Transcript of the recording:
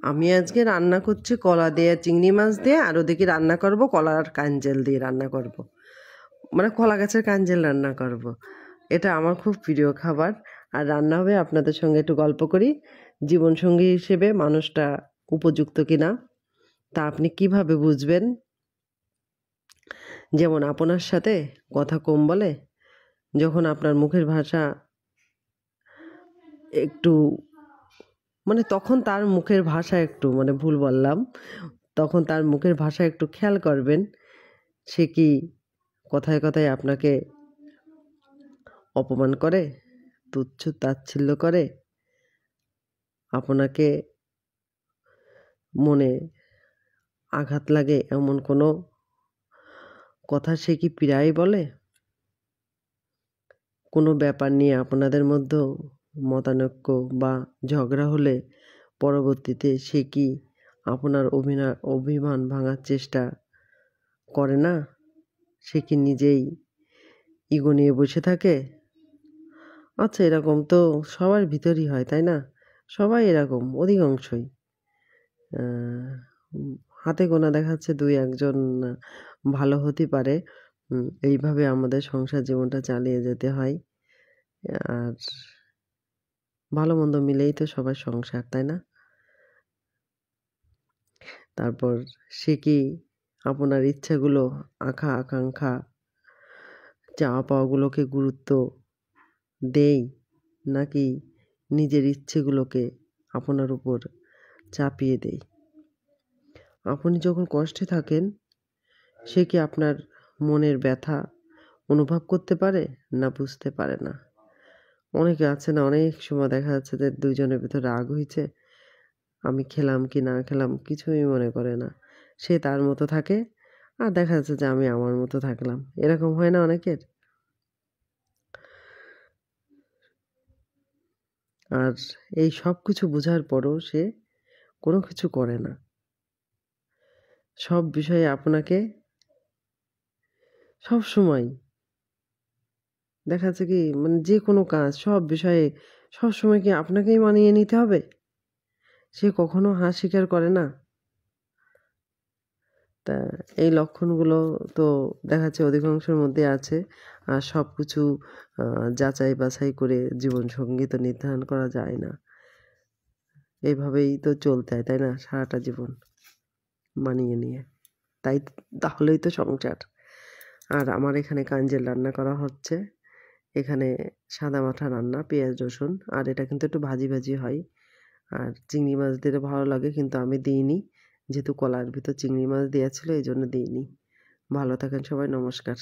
আমি আজকে রান্না করছি কলা দিয়ে চিংড়ি মাছ দিয়ে, আর ওদিকে রান্না করব কলার কাঞ্জেল দিয়ে রান্না করব, মানে কলা গাছের কাঞ্জেল রান্না করব। এটা আমার খুব প্রিয় খাবার। আর রান্না হবে আপনাদের সঙ্গে একটু গল্প করি, জীবনসঙ্গী হিসেবে মানুষটা উপযুক্ত কিনা তা আপনি কিভাবে বুঝবেন। যেমন আপনার সাথে কথা কম বলে, যখন আপনার মুখের ভাষা একটু মানে তখন তার মুখের ভাষা একটু মানে ভুল বললাম, তখন তার মুখের ভাষা একটু খেয়াল করবেন। সে কি কথায় কথায় আপনাকে অপমান করে, তুচ্ছ তাচ্ছিল্য করে, আপনাকে মনে আঘাত লাগে এমন কোনো কথা সে কি প্রায় বলে? কোনো ব্যাপার নিয়ে আপনাদের মধ্যে মতানৈক্য বা ঝগড়া হলে পরবর্তীতে সে কি আপনার অভিমান ভাঙার চেষ্টা করে না? সে কি নিজেই ইগো নিয়ে বসে থাকে? আচ্ছা, এরকম তো সবার ভিতরই হয়, তাই না? সবাই এরকম, অধিকাংশই। হাতে গোনা দেখা যাচ্ছে ২-১ জন ভালো হতে পারে। এইভাবে আমাদের সংসার জীবনটা চালিয়ে যেতে হয়। আর ভালো মন্দ মিলেই তো সবার সংসার, তাই না? তারপর সে কি আপনার ইচ্ছাগুলো, আকাঙ্ক্ষা, চাওয়া পাওয়াগুলোকে গুরুত্ব দেয়, নাকি নিজের ইচ্ছেগুলোকে আপনার উপর চাপিয়ে দেয়? আপনি যখন কষ্টে থাকেন, সে কি আপনার মনের ব্যথা অনুভব করতে পারে, না বুঝতে পারে না? অনেকে আছে না, অনেক সময় দেখা যাচ্ছে যে ২ জনের ভিতরে রাগ হইছে, আমি খেলাম কি না খেলাম কিছুই মনে করে না। সে তার মতো থাকে, আর দেখা যাচ্ছে যে আমি আমার মতো থাকলাম। এরকম হয় না অনেকের? আর এই সব কিছু বোঝার পরও সে কোনো কিছু করে না। সব বিষয়ে আপনাকে সবসময় দেখা যাচ্ছে কি মানে যেকোনো কাজ, সব বিষয়ে সবসময় কি আপনাকেই মানিয়ে নিতে হবে? সে কখনো হার স্বীকার করে না। তা এই লক্ষণগুলো তো দেখা যাচ্ছে অধিকাংশের মধ্যে আছে। আর সবকিছু যাচাই বাছাই করে জীবনসঙ্গী তো নির্ধারণ করা যায় না। এইভাবেই তো চলতে হয়, তাই না? সারাটা জীবন মানিয়ে নিয়ে। তাহলেই তো সংসার। আর আমার এখানে কাঞ্জেল রান্না করা হচ্ছে। এখানে সাদামাঠা রান্না, পেঁয়াজ রসুন, আর এটা কিন্তু একটু ভাজি ভাজি হয়। আর চিংড়ি মাছ দিলে ভালো লাগে, কিন্তু আমি দিইনি। যেহেতু কলার ভিতর চিংড়ি মাছ দেয়া ছিল, এজন্য দিইনি। ভালো থাকেন সবাই, নমস্কার।